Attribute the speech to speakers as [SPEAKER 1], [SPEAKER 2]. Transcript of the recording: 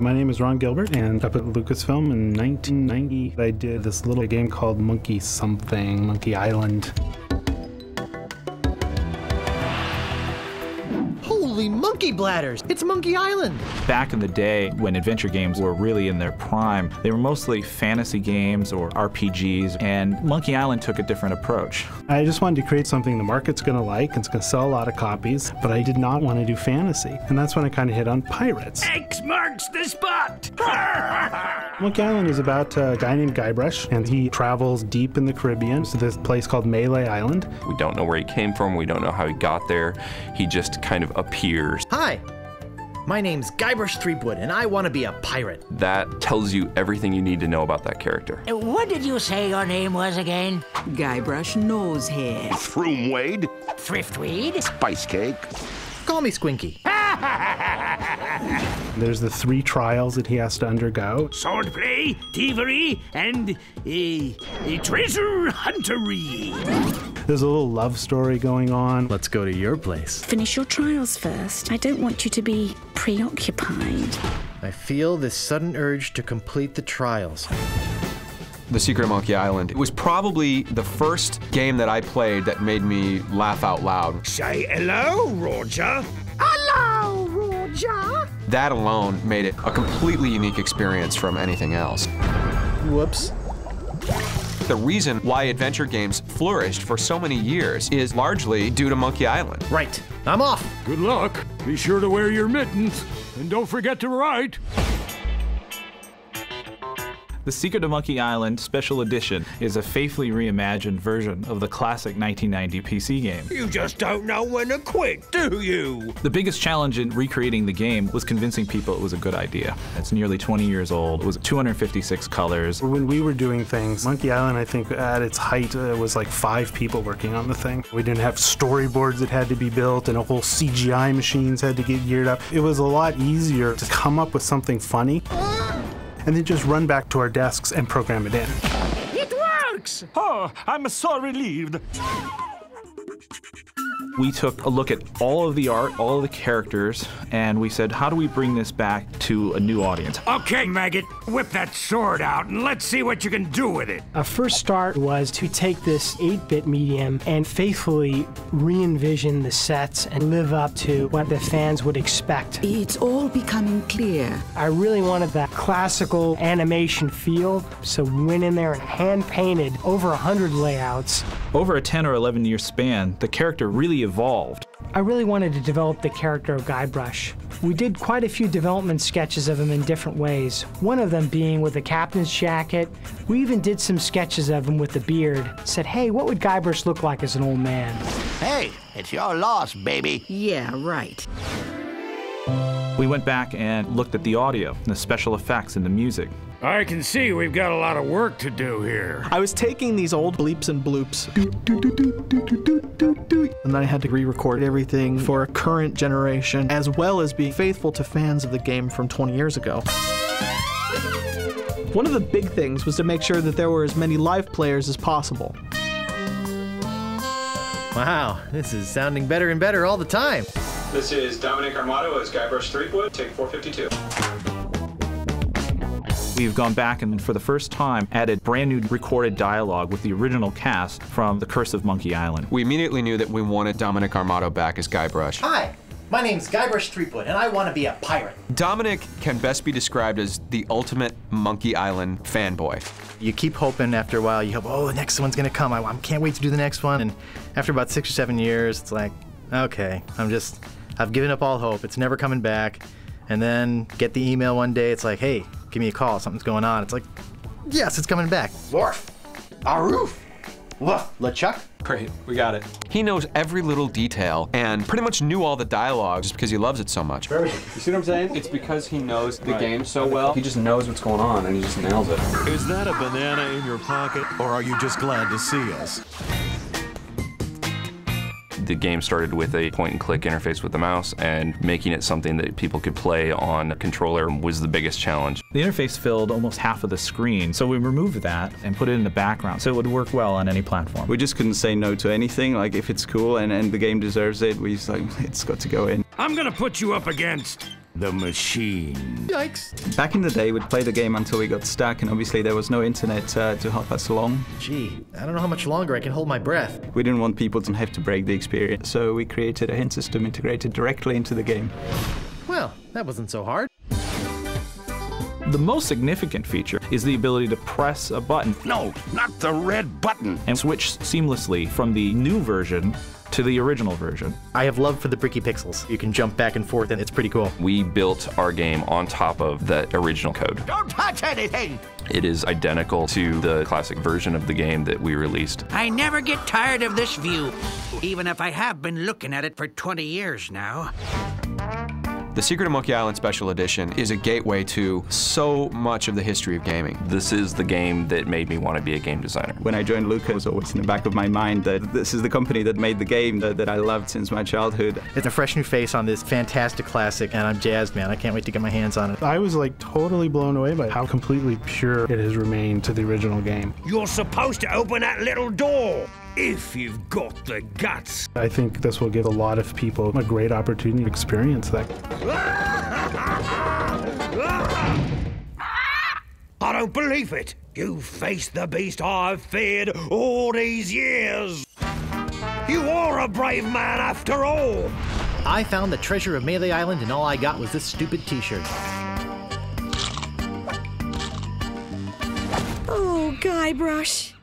[SPEAKER 1] My name is Ron Gilbert, and up at Lucasfilm in 1990, I did this little game called Monkey Island.
[SPEAKER 2] Holy monkey bladders! It's Monkey Island!
[SPEAKER 3] Back in the day, when adventure games were really in their prime, they were mostly fantasy games or RPGs, and Monkey Island took a different approach.
[SPEAKER 1] I just wanted to create something the market's going to like, and it's going to sell a lot of copies, but I did not want to do fantasy. And that's when I kind of hit on pirates.
[SPEAKER 4] X marks the spot!
[SPEAKER 1] Monkey Island is about a guy named Guybrush, and he travels deep in the Caribbean to this place called Melee Island.
[SPEAKER 5] We don't know where he came from, we don't know how he got there. He just kind of appears.
[SPEAKER 2] Hi, my name's Guybrush Threepwood, and I want to be a pirate.
[SPEAKER 5] That tells you everything you need to know about that character.
[SPEAKER 4] What did you say your name was again?
[SPEAKER 6] Guybrush Nosehead.
[SPEAKER 7] Throomwade.
[SPEAKER 4] Thriftweed?
[SPEAKER 7] Spice Cake.
[SPEAKER 2] Call me Squinky.
[SPEAKER 1] There's the 3 trials that he has to undergo.
[SPEAKER 4] Swordplay, thievery, and treasure huntery.
[SPEAKER 1] There's a little love story going on.
[SPEAKER 2] Let's go to your place.
[SPEAKER 6] Finish your trials first. I don't want you to be preoccupied.
[SPEAKER 2] I feel this sudden urge to complete the trials.
[SPEAKER 8] The Secret of Monkey Island. It was probably the first game that I played that made me laugh out loud.
[SPEAKER 4] Say hello, Roger. Hello, Roger.
[SPEAKER 8] That alone made it a completely unique experience from anything else.
[SPEAKER 2] Whoops.
[SPEAKER 8] The reason why adventure games flourished for so many years is largely due to Monkey Island.
[SPEAKER 2] Right. I'm off.
[SPEAKER 9] Good luck. Be sure to wear your mittens. And don't forget to write.
[SPEAKER 3] The Secret of Monkey Island Special Edition is a faithfully reimagined version of the classic 1990 PC game.
[SPEAKER 4] You just don't know when to quit, do you?
[SPEAKER 3] The biggest challenge in recreating the game was convincing people it was a good idea. It's nearly 20 years old. It was 256 colors.
[SPEAKER 1] When we were doing things, Monkey Island, I think at its height, was like 5 people working on the thing. We didn't have storyboards that had to be built, and a whole CGI machines had to get geared up. It was a lot easier to come up with something funny and then just run back to our desks and program it in.
[SPEAKER 4] It works!
[SPEAKER 9] Oh, I'm so relieved.
[SPEAKER 3] We took a look at all of the art, all of the characters, and we said, how do we bring this back to a new audience?
[SPEAKER 4] Okay, Maggot, whip that sword out and let's see what you can do with it.
[SPEAKER 10] Our first start was to take this 8-bit medium and faithfully re-envision the sets and live up to what the fans would expect.
[SPEAKER 6] It's all becoming clear.
[SPEAKER 10] I really wanted that classical animation feel, so we went in there and hand-painted over 100 layouts.
[SPEAKER 3] Over a 10 or 11 year span, the character really evolved.
[SPEAKER 10] I really wanted to develop the character of Guybrush. We did quite a few development sketches of him in different ways, one of them being with a captain's jacket. We even did some sketches of him with the beard. Said, hey, what would Guybrush look like as an old man?
[SPEAKER 7] Hey, it's your loss, baby.
[SPEAKER 6] Yeah, right.
[SPEAKER 3] We went back and looked at the audio, the special effects, and the music.
[SPEAKER 4] I can see we've got a lot of work to do here.
[SPEAKER 11] I was taking these old bleeps and bloops, and then I had to re-record everything for a current generation, as well as being faithful to fans of the game from 20 years ago. One of the big things was to make sure that there were as many live players as possible.
[SPEAKER 2] Wow, this is sounding better and better all the time.
[SPEAKER 12] This is Dominic Armato as Guybrush Threepwood, take 452.
[SPEAKER 3] We've gone back and for the first time added brand new recorded dialogue with the original cast from The Curse of Monkey Island.
[SPEAKER 8] We immediately knew that we wanted Dominic Armato back as Guybrush.
[SPEAKER 2] Hi, my name's Guybrush Threepwood, and I want to be a pirate.
[SPEAKER 8] Dominic can best be described as the ultimate Monkey Island fanboy.
[SPEAKER 2] You keep hoping after a while, you hope, oh, the next one's gonna come. I can't wait to do the next one. And after about 6 or 7 years, it's like, okay, I've given up all hope. It's never coming back. And then get the email one day, it's like, hey, give me a call, something's going on. It's like, yes, it's coming back. Worf, Aroof, woof, LeChuck.
[SPEAKER 8] Great, we got it. He knows every little detail and pretty much knew all the dialogue just because he loves it so much.
[SPEAKER 12] You see what I'm saying? It's because he knows the game so well. He just knows what's going on and he just nails it.
[SPEAKER 13] Is that a banana in your pocket, or are you just glad to see us?
[SPEAKER 5] The game started with a point-and-click interface with the mouse, and making it something that people could play on a controller was the biggest challenge.
[SPEAKER 3] The interface filled almost half of the screen, so we removed that and put it in the background so it would work well on any platform.
[SPEAKER 14] We just couldn't say no to anything. Like, if it's cool and the game deserves it, we just like, it's got to go in.
[SPEAKER 4] I'm gonna put you up against The machine.
[SPEAKER 2] Yikes.
[SPEAKER 14] Back in the day, we'd play the game until we got stuck, and obviously there was no internet to help us along.
[SPEAKER 2] Gee, I don't know how much longer I can hold my breath.
[SPEAKER 14] We didn't want people to have to break the experience, so we created a hint system integrated directly into the game.
[SPEAKER 2] Well, that wasn't so hard.
[SPEAKER 3] The most significant feature is the ability to press a button.
[SPEAKER 4] No, not the red button.
[SPEAKER 3] And switch seamlessly from the new version to the original version.
[SPEAKER 2] I have love for the bricky pixels. You can jump back and forth, and it's pretty cool.
[SPEAKER 5] We built our game on top of the original code.
[SPEAKER 7] Don't touch anything!
[SPEAKER 5] It is identical to the classic version of the game that we released.
[SPEAKER 7] I never get tired of this view, even if I have been looking at it for 20 years now.
[SPEAKER 8] The Secret of Monkey Island Special Edition is a gateway to so much of the history of gaming.
[SPEAKER 5] This is the game that made me want to be a game designer.
[SPEAKER 14] When I joined Luca, it was always in the back of my mind that this is the company that made the game that I loved since my childhood.
[SPEAKER 2] It's a fresh new face on this fantastic classic, and I'm jazzed, man. I can't wait to get my hands on it.
[SPEAKER 1] I was like totally blown away by how completely pure it has remained to the original game.
[SPEAKER 4] You're supposed to open that little door. If you've got the guts.
[SPEAKER 1] I think this will give a lot of people a great opportunity to experience that.
[SPEAKER 4] I don't believe it. You faced the beast I've feared all these years. You are a brave man after all.
[SPEAKER 2] I found the treasure of Melee Island, and all I got was this stupid t-shirt.
[SPEAKER 6] Oh, Guybrush.